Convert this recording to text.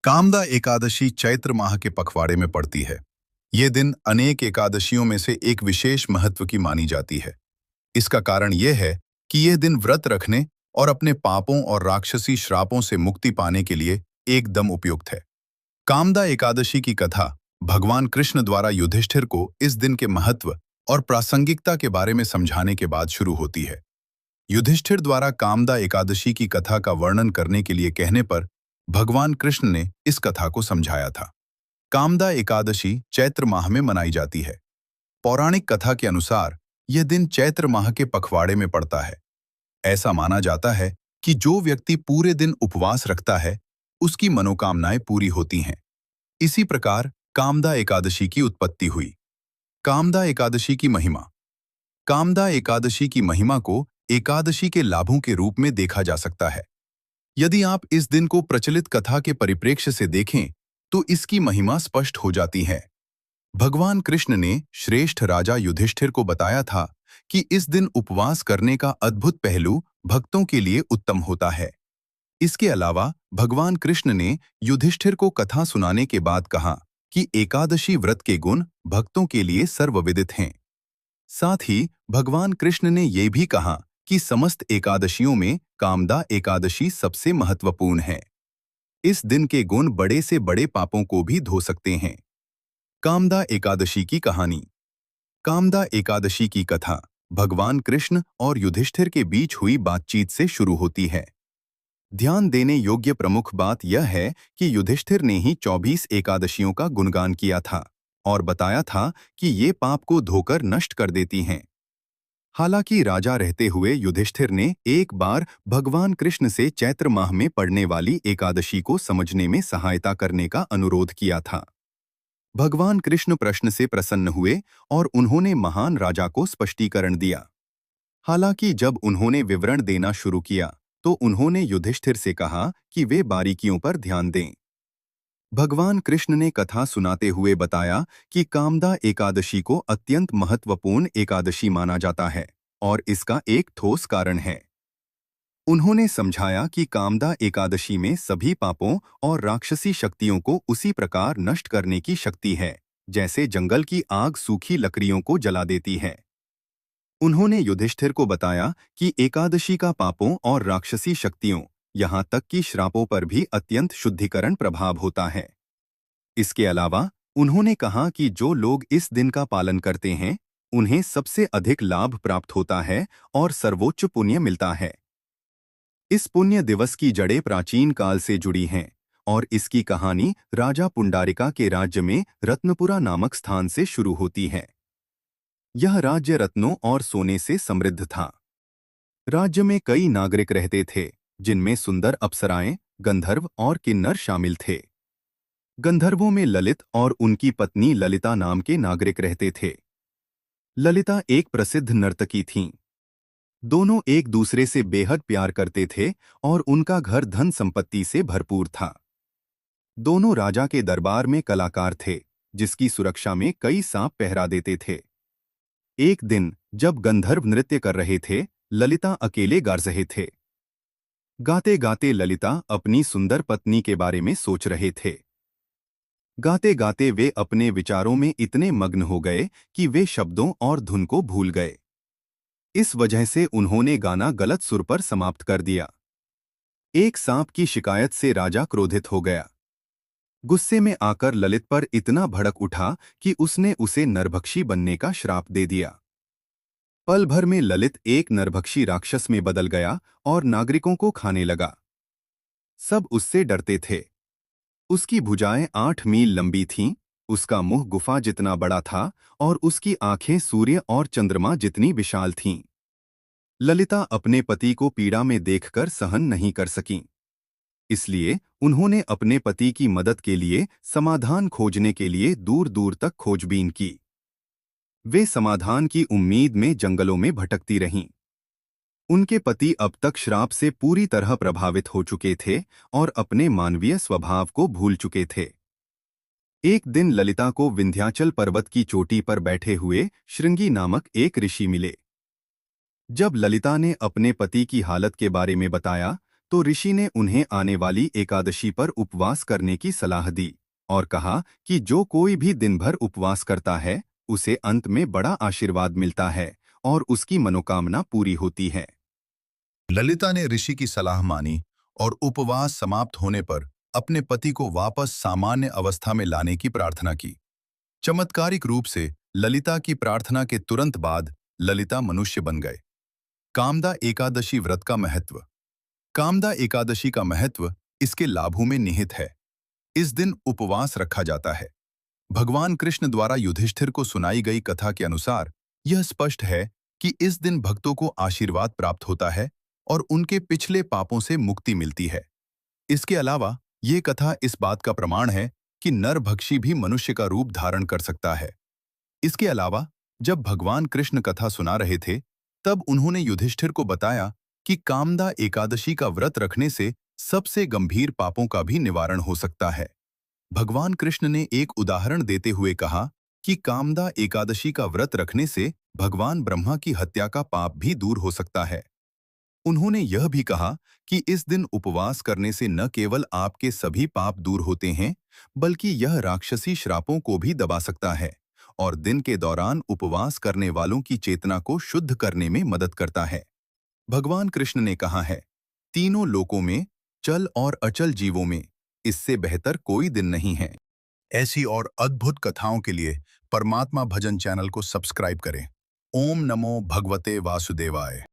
कामदा एकादशी चैत्र माह के पखवाड़े में पड़ती है। ये दिन अनेक एकादशियों में से एक विशेष महत्व की मानी जाती है। इसका कारण यह है कि यह दिन व्रत रखने और अपने पापों और राक्षसी श्रापों से मुक्ति पाने के लिए एकदम उपयुक्त है। कामदा एकादशी की कथा भगवान कृष्ण द्वारा युधिष्ठिर को इस दिन के महत्व और प्रासंगिकता के बारे में समझाने के बाद शुरू होती है। युधिष्ठिर द्वारा कामदा एकादशी की कथा का वर्णन करने के लिए कहने पर भगवान कृष्ण ने इस कथा को समझाया था। कामदा एकादशी चैत्र माह में मनाई जाती है। पौराणिक कथा के अनुसार यह दिन चैत्र माह के पखवाड़े में पड़ता है। ऐसा माना जाता है कि जो व्यक्ति पूरे दिन उपवास रखता है, उसकी मनोकामनाएं पूरी होती हैं। इसी प्रकार कामदा एकादशी की उत्पत्ति हुई। कामदा एकादशी की महिमा। कामदा एकादशी की महिमा को एकादशी के लाभों के रूप में देखा जा सकता है। यदि आप इस दिन को प्रचलित कथा के परिप्रेक्ष्य से देखें, तो इसकी महिमा स्पष्ट हो जाती है। भगवान कृष्ण ने श्रेष्ठ राजा युधिष्ठिर को बताया था कि इस दिन उपवास करने का अद्भुत पहलू भक्तों के लिए उत्तम होता है। इसके अलावा भगवान कृष्ण ने युधिष्ठिर को कथा सुनाने के बाद कहा कि एकादशी व्रत के गुण भक्तों के लिए सर्वविदित हैं। साथ ही भगवान कृष्ण ने यह भी कहा कि समस्त एकादशियों में कामदा एकादशी सबसे महत्वपूर्ण है। इस दिन के गुण बड़े से बड़े पापों को भी धो सकते हैं। कामदा एकादशी की कहानी। कामदा एकादशी की कथा भगवान कृष्ण और युधिष्ठिर के बीच हुई बातचीत से शुरू होती है। ध्यान देने योग्य प्रमुख बात यह है कि युधिष्ठिर ने ही 24 एकादशियों का गुणगान किया था और बताया था कि ये पाप को धोकर नष्ट कर देती हैं। हालांकि राजा रहते हुए युधिष्ठिर ने एक बार भगवान कृष्ण से चैत्र माह में पड़ने वाली एकादशी को समझने में सहायता करने का अनुरोध किया था। भगवान कृष्ण प्रश्न से प्रसन्न हुए और उन्होंने महान राजा को स्पष्टीकरण दिया। हालांकि जब उन्होंने विवरण देना शुरू किया, तो उन्होंने युधिष्ठिर से कहा कि वे बारीकियों पर ध्यान दें। भगवान कृष्ण ने कथा सुनाते हुए बताया कि कामदा एकादशी को अत्यंत महत्वपूर्ण एकादशी माना जाता है और इसका एक ठोस कारण है। उन्होंने समझाया कि कामदा एकादशी में सभी पापों और राक्षसी शक्तियों को उसी प्रकार नष्ट करने की शक्ति है, जैसे जंगल की आग सूखी लकड़ियों को जला देती है। उन्होंने युधिष्ठिर को बताया कि एकादशी का पापों और राक्षसी शक्तियों, यहाँ तक कि श्रापों पर भी अत्यंत शुद्धिकरण प्रभाव होता है। इसके अलावा उन्होंने कहा कि जो लोग इस दिन का पालन करते हैं, उन्हें सबसे अधिक लाभ प्राप्त होता है और सर्वोच्च पुण्य मिलता है। इस पुण्य दिवस की जड़ें प्राचीन काल से जुड़ी हैं और इसकी कहानी राजा पुंडारिका के राज्य में रत्नपुरा नामक स्थान से शुरू होती है। यह राज्य रत्नों और सोने से समृद्ध था। राज्य में कई नागरिक रहते थे, जिनमें सुंदर अप्सराएं, गंधर्व और किन्नर शामिल थे। गंधर्वों में ललित और उनकी पत्नी ललिता नाम के नागरिक रहते थे। ललिता एक प्रसिद्ध नर्तकी थीं। दोनों एक दूसरे से बेहद प्यार करते थे और उनका घर धन संपत्ति से भरपूर था। दोनों राजा के दरबार में कलाकार थे, जिसकी सुरक्षा में कई सांप पहरा देते थे। एक दिन जब गंधर्व नृत्य कर रहे थे, ललिता अकेले गा रहे थे। गाते गाते ललिता अपनी सुंदर पत्नी के बारे में सोच रहे थे। गाते गाते वे अपने विचारों में इतने मग्न हो गए कि वे शब्दों और धुन को भूल गए। इस वजह से उन्होंने गाना गलत सुर पर समाप्त कर दिया। एक सांप की शिकायत से राजा क्रोधित हो गया। गुस्से में आकर ललित पर इतना भड़क उठा कि उसने उसे नरभक्षी बनने का श्राप दे दिया। पल भर में ललित एक नरभक्षी राक्षस में बदल गया और नागरिकों को खाने लगा। सब उससे डरते थे। उसकी भुजाएं 8 मील लंबी थीं, उसका मुंह गुफा जितना बड़ा था और उसकी आंखें सूर्य और चंद्रमा जितनी विशाल थीं। ललिता अपने पति को पीड़ा में देखकर सहन नहीं कर सकीं। इसलिए उन्होंने अपने पति की मदद के लिए समाधान खोजने के लिए दूर दूर तक खोजबीन की। वे समाधान की उम्मीद में जंगलों में भटकती रहीं। उनके पति अब तक श्राप से पूरी तरह प्रभावित हो चुके थे और अपने मानवीय स्वभाव को भूल चुके थे। एक दिन ललिता को विंध्याचल पर्वत की चोटी पर बैठे हुए श्रृंगी नामक एक ऋषि मिले। जब ललिता ने अपने पति की हालत के बारे में बताया, तो ऋषि ने उन्हें आने वाली एकादशी पर उपवास करने की सलाह दी और कहा कि जो कोई भी दिन भर उपवास करता है उसे अंत में बड़ा आशीर्वाद मिलता है और उसकी मनोकामना पूरी होती है। ललिता ने ऋषि की सलाह मानी और उपवास समाप्त होने पर अपने पति को वापस सामान्य अवस्था में लाने की प्रार्थना की। चमत्कारिक रूप से ललिता की प्रार्थना के तुरंत बाद ललिता मनुष्य बन गए। कामदा एकादशी व्रत का महत्व। कामदा एकादशी का महत्व इसके लाभों में निहित है। इस दिन उपवास रखा जाता है। भगवान कृष्ण द्वारा युधिष्ठिर को सुनाई गई कथा के अनुसार यह स्पष्ट है कि इस दिन भक्तों को आशीर्वाद प्राप्त होता है और उनके पिछले पापों से मुक्ति मिलती है। इसके अलावा ये कथा इस बात का प्रमाण है कि नरभक्षी भी मनुष्य का रूप धारण कर सकता है। इसके अलावा जब भगवान कृष्ण कथा सुना रहे थे तब उन्होंने युधिष्ठिर को बताया कि कामदा एकादशी का व्रत रखने से सबसे गंभीर पापों का भी निवारण हो सकता है। भगवान कृष्ण ने एक उदाहरण देते हुए कहा कि कामदा एकादशी का व्रत रखने से भगवान ब्रह्मा की हत्या का पाप भी दूर हो सकता है। उन्होंने यह भी कहा कि इस दिन उपवास करने से न केवल आपके सभी पाप दूर होते हैं, बल्कि यह राक्षसी श्रापों को भी दबा सकता है और दिन के दौरान उपवास करने वालों की चेतना को शुद्ध करने में मदद करता है। भगवान कृष्ण ने कहा है, तीनों लोकों में, चल और अचल जीवों में, इससे बेहतर कोई दिन नहीं है। ऐसी और अद्भुत कथाओं के लिए परमात्मा भजन चैनल को सब्सक्राइब करें। ओम नमो भगवते वासुदेवाय।